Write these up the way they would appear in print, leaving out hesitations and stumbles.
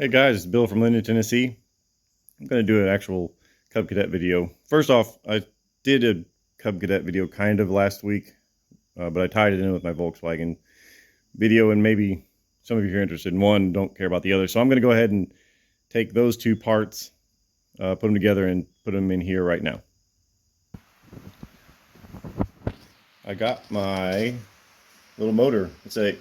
Hey guys, it's Bill from Linden, Tennessee. I'm going to do an actual Cub Cadet video. First off, I did a Cub Cadet video kind of last week, but I tied it in with my Volkswagen video, and maybe some of you are interested in one, don't care about the other. So I'm going to go ahead and take those two parts, put them together, and put them in here right now. I got my little motor. It's a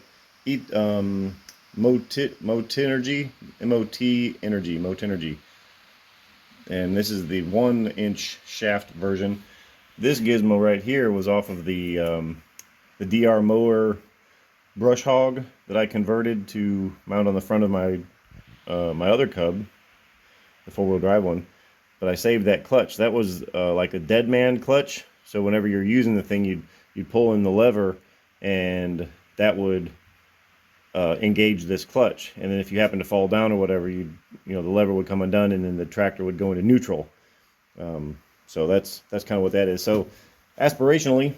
Motenergy, Motenergy. And this is the 1-inch shaft version. This gizmo right here was off of the DR mower brush hog that I converted to mount on the front of my my other Cub, the 4-wheel drive one. But I saved that clutch. That was like a dead man clutch. So whenever you're using the thing, you'd pull in the lever, and that would engage this clutch. And then if you happen to fall down or whatever, the lever would come undone, and then the tractor would go into neutral. So that's kind of what that is. So aspirationally,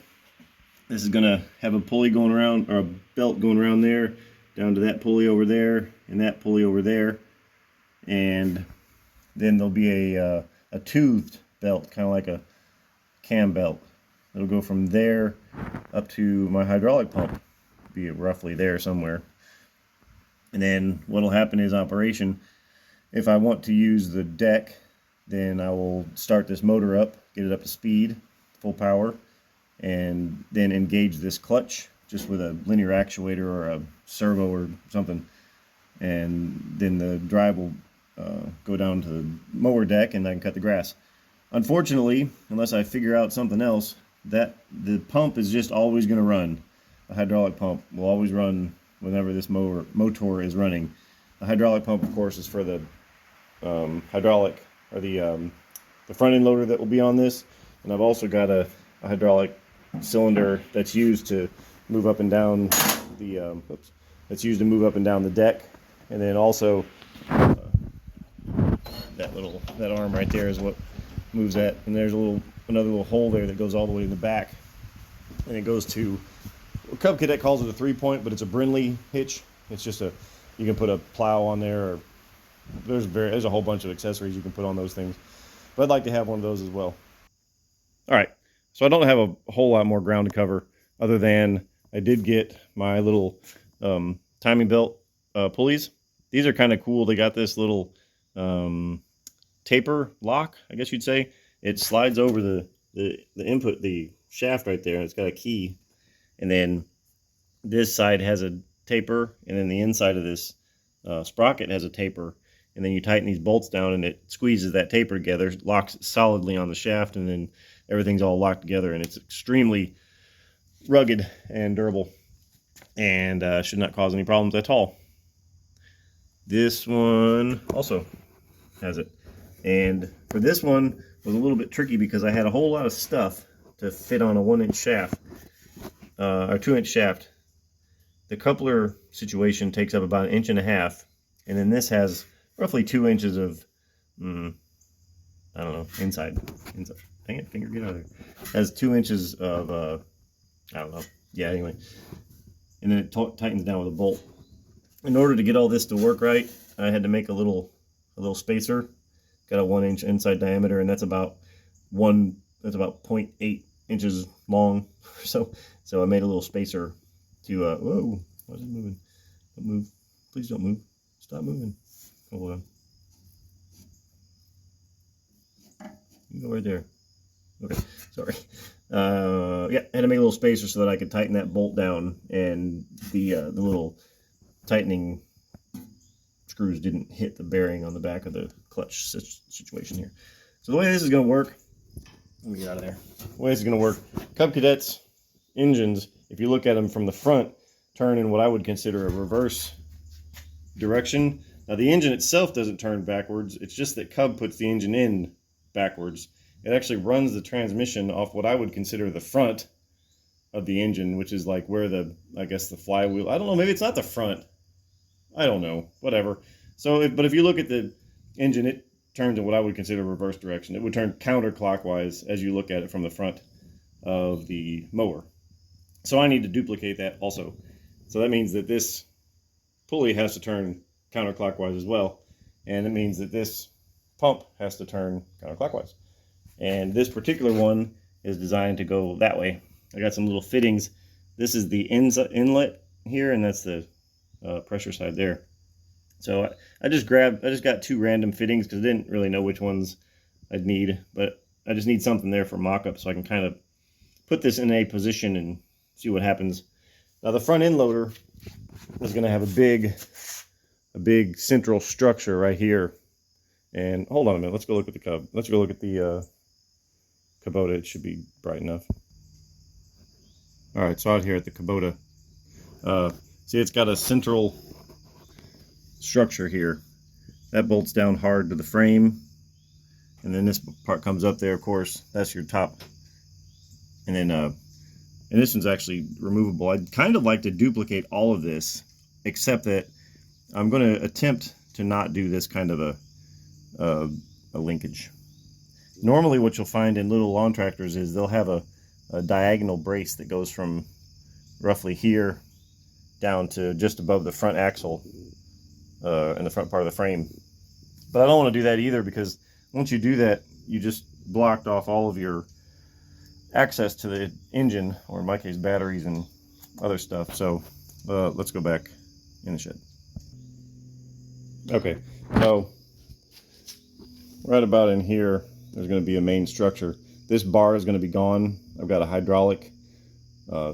this is gonna have a pulley going around, or a belt going around there, down to that pulley over there, and that pulley over there, and then there'll be a toothed belt, kind of like a cam belt. It'll go from there up to my hydraulic pump, be roughly there somewhere. And then what'll happen is operation, if I want to use the deck, then I will start this motor up, get it up to speed, full power, and then engage this clutch just with a linear actuator or a servo or something. And then the drive will go down to the mower deck, and I can cut the grass. Unfortunately, unless I figure out something else, that the pump is just always going to run. The hydraulic pump will always run whenever this motor is running. The hydraulic pump, of course, is for the hydraulic, or the front end loader that will be on this. And I've also got a hydraulic cylinder that's used to move up and down the the deck. And then also that arm right there is what moves that. And there's another little hole there that goes all the way in the back, and it goes to, Cub Cadet calls it a 3-point, but it's a Brindley hitch. It's just you can put a plow on there, or there's a whole bunch of accessories you can put on those things. But I'd like to have one of those as well. All right, so I don't have a whole lot more ground to cover, other than I did get my little timing belt pulleys. These are kind of cool. They got this little taper lock, I guess you'd say. It slides over the shaft right there, and it's got a key. And then this side has a taper, and then the inside of this sprocket has a taper. And then you tighten these bolts down, and it squeezes that taper together, locks it solidly on the shaft, and then everything's all locked together. And it's extremely rugged and durable, and should not cause any problems at all. This one also has it. And for this one, it was a little bit tricky because I had a whole lot of stuff to fit on a 1-inch shaft. Or 2-inch shaft. The coupler situation takes up about 1.5 inches, and then this has roughly 2 inches of, I don't know, inside. Dang it, finger, get out of there. Has 2 inches of, I don't know. Yeah, anyway. And then it tightens down with a bolt. In order to get all this to work right, I had to make a little spacer. Got a 1-inch inside diameter, and that's about 0.8 inches long. So I made a little spacer to whoa, why is it moving? Don't move. Please don't move. Stop moving. Hold on. You go right there. Okay, sorry. Yeah, I had to make a little spacer so that I could tighten that bolt down, and the little tightening screws didn't hit the bearing on the back of the clutch situation here. So the way this is going to work, let me get out of there. The way this is going to work, Cub Cadets engines, if you look at them from the front, turn in what I would consider a reverse direction. Now the engine itself doesn't turn backwards, it's just that Cub puts the engine in backwards. It actually runs the transmission off what I would consider the front of the engine, which is like where I guess the flywheel, I don't know, maybe it's not the front. I don't know, whatever. So, but if you look at the engine, it turns in what I would consider reverse direction. It would turn counterclockwise as you look at it from the front of the mower. So I need to duplicate that also. So that means that this pulley has to turn counterclockwise as well. and it means that this pump has to turn counterclockwise. And this particular one is designed to go that way. I got some little fittings. This is the inlet here, and that's the pressure side there. So I just got two random fittings because I didn't really know which ones I'd need, but I just need something there for mock-up so I can kind of put this in a position and see what happens. Now the front end loader is going to have a big central structure right here. And hold on a minute, let's go look at the Cub. Let's go look at the Kubota. It should be bright enough. All right, so out here at the Kubota, see it's got a central structure here that bolts down hard to the frame, and then this part comes up there. Of course, that's your top, and then and this one's actually removable. I'd kind of like to duplicate all of this, except that I'm going to attempt to not do this kind of a linkage. Normally what you'll find in little lawn tractors is they'll have a diagonal brace that goes from roughly here down to just above the front axle in the front part of the frame. But I don't want to do that either, because once you do that, you just blocked off all of your access to the engine, or in my case batteries and other stuff. So let's go back in the shed. Okay, so right about in here there's going to be a main structure. This bar is going to be gone. I've got a hydraulic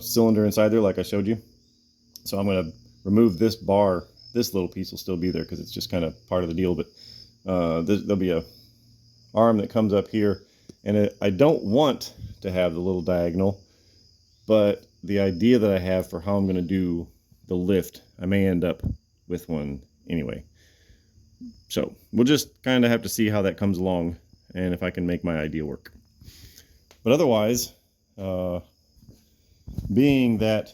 cylinder inside there like I showed you, so I'm going to remove this bar. This little piece will still be there because it's just kind of part of the deal, but there'll be a arm that comes up here, and I don't want to have the little diagonal, but the idea that I have for how I'm going to do the lift, I may end up with one anyway. So we'll just kind of have to see how that comes along and if I can make my idea work. But otherwise, being that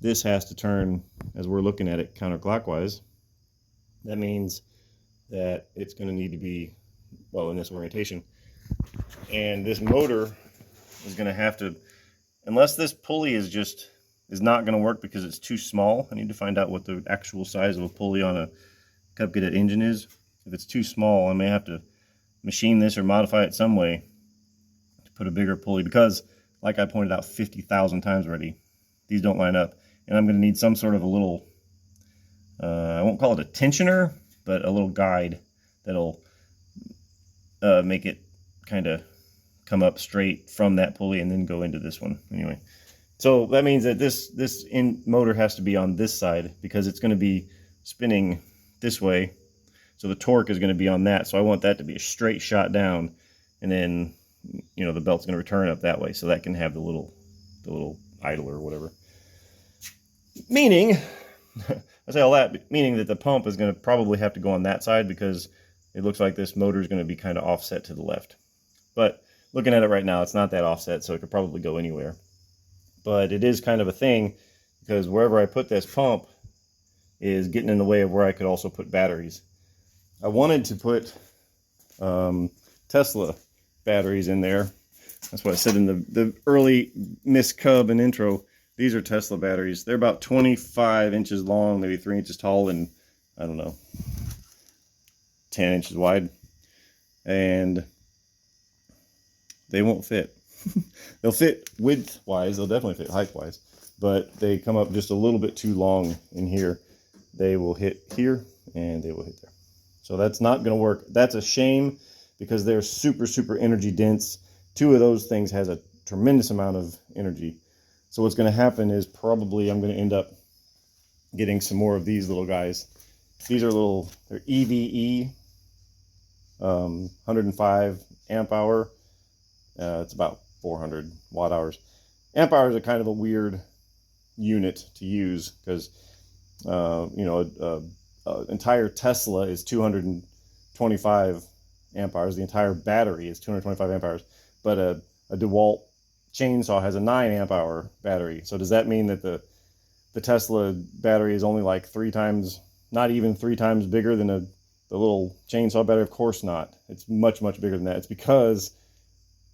this has to turn, as we're looking at it, counterclockwise, that means that it's going to need to be, well, in this orientation. And this motor is going to have to, unless this pulley is not going to work because it's too small. I need to find out what the actual size of a pulley on a Cub Cadet engine is. If it's too small, I may have to machine this or modify it some way to put a bigger pulley, because, like I pointed out 50,000 times already, these don't line up. And I'm going to need some sort of a little, I won't call it a tensioner, but a little guide that'll make it kind of come up straight from that pulley and then go into this one. Anyway, so that means that this motor has to be on this side because it's going to be spinning this way. So the torque is going to be on that. So I want that to be a straight shot down, and then, you know, the belt's going to return up that way, so that can have the little idler or whatever. Meaning, I say all that, meaning that the pump is going to probably have to go on that side, because it looks like this motor is going to be kind of offset to the left. But looking at it right now, it's not that offset, so it could probably go anywhere. But it is kind of a thing, because wherever I put this pump is getting in the way of where I could also put batteries. I wanted to put Tesla batteries in there. That's what I said in the early Miss Cub and intro. These are Tesla batteries. They're about 25 inches long, maybe 3 inches tall, and I don't know, 10 inches wide. And they won't fit. They'll fit width-wise. They'll definitely fit height-wise. But they come up just a little bit too long in here. They will hit here, and they will hit there. So that's not going to work. That's a shame, because they're super, super energy dense. Two of those things has a tremendous amount of energy. So what's going to happen is probably I'm going to end up getting some more of these little guys. These are they're EVE, 105 amp hour. It's about 400 watt hours. Amp hours are kind of a weird unit to use, because you know, entire Tesla is 225 amp hours. The entire battery is 225 amp hours. But a DeWalt chainsaw has a 9 amp hour battery. So does that mean that the Tesla battery is only like 3 times, not even 3 times bigger than the little chainsaw battery? Of course not. It's much, much bigger than that. It's because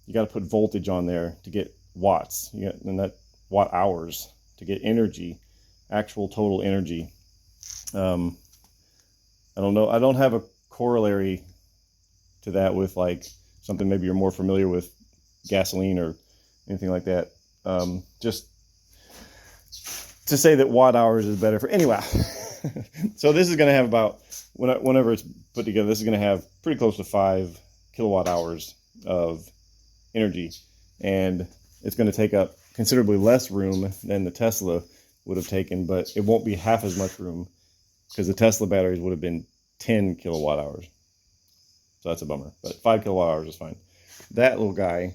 you got to put voltage on there to get watts, and that watt hours to get energy, actual total energy. I don't know. I don't have a corollary to that with like something maybe you're more familiar with, gasoline or anything like that. Just to say that watt hours is better for anyway. So this is going to have about, whenever it's put together, this is going to have pretty close to 5 kilowatt hours of energy, and it's going to take up considerably less room than the Tesla would have taken, but it won't be half as much room because the Tesla batteries would have been 10 kilowatt hours. So that's a bummer, but 5 kilowatt hours is fine. That little guy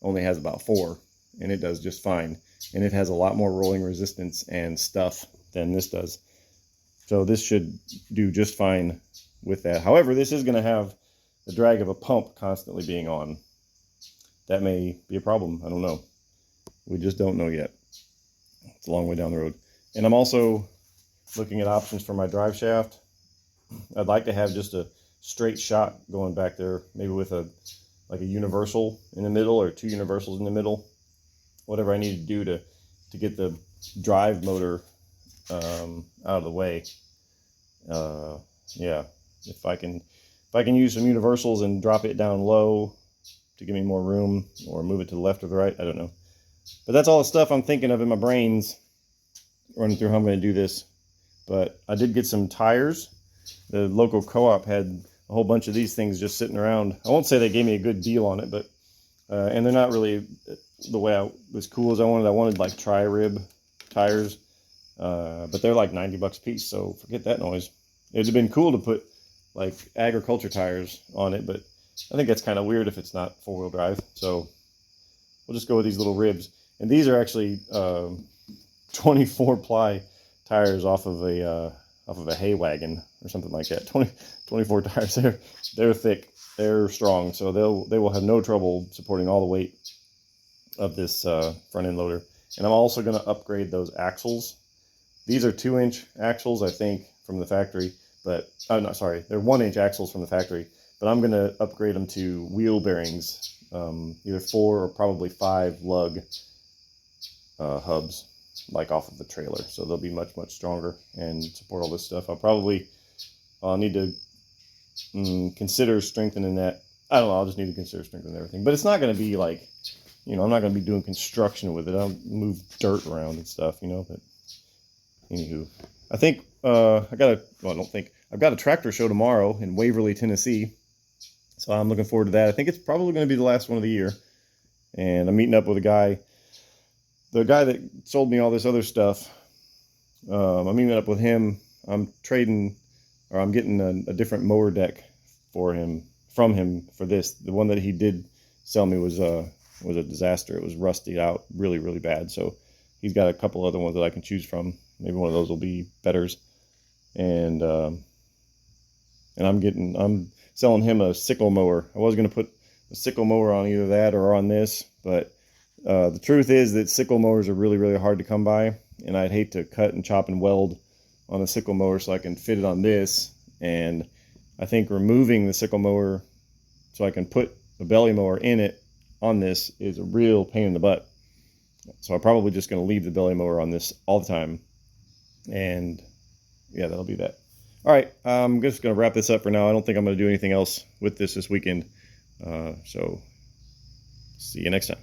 only has about 4, and it does just fine. And it has a lot more rolling resistance and stuff than this does. So this should do just fine with that. However, this is going to have the drag of a pump constantly being on. That may be a problem. I don't know. We just don't know yet. It's a long way down the road. And I'm also looking at options for my drive shaft. I'd like to have just a straight shot going back there, maybe with a universal in the middle or 2 universals in the middle. Whatever I need to do to get the drive motor out of the way. Yeah, if I can use some universals and drop it down low to give me more room, or move it to the left or the right, I don't know. But that's all the stuff I'm thinking of in my brains running through how I'm going to do this. But I did get some tires. The local co-op had a whole bunch of these things just sitting around. I won't say they gave me a good deal on it, but and they're not really the way as cool as I wanted. I wanted like tri-rib tires, but they're like $90 a piece, so forget that noise. It would have been cool to put like agriculture tires on it, but I think that's kind of weird if it's not 4-wheel drive. So we'll just go with these little ribs. And these are actually 24 ply tires off of a hay wagon or something like that. 24 tires. They're thick. They're strong, so they will have no trouble supporting all the weight of this front end loader. And I'm also going to upgrade those axles. These are 2-inch axles, I think, from the factory, but no, sorry, they're 1-inch axles from the factory. But I'm going to upgrade them to wheel bearings, either 4 or probably 5 lug hubs, like off of the trailer. So they'll be much stronger and support all this stuff. I'll need to consider strengthening that. I don't know. I'll just need to consider strengthening everything. But it's not going to be like, I'm not going to be doing construction with it. I'll move dirt around and stuff, But anywho, I think I've got a tractor show tomorrow in Waverly, Tennessee. So I'm looking forward to that. I think it's probably going to be the last one of the year. And I'm meeting up with the guy that sold me all this other stuff. I'm meeting up with him. I'm getting a different mower deck from him for this. The one that he did sell me was a disaster. It was rusted out really, really bad. So he's got a couple other ones that I can choose from. Maybe one of those will be betters. And I'm selling him a sickle mower. I was going to put a sickle mower on either that or on this, but the truth is that sickle mowers are really, really hard to come by, and I'd hate to cut and chop and weld on a sickle mower so I can fit it on this. And I think removing the sickle mower so I can put a belly mower in it on this is a real pain in the butt. So I'm probably just going to leave the belly mower on this all the time. And yeah, that'll be that. All right, I'm just going to wrap this up for now. I don't think I'm going to do anything else with this weekend. So see you next time.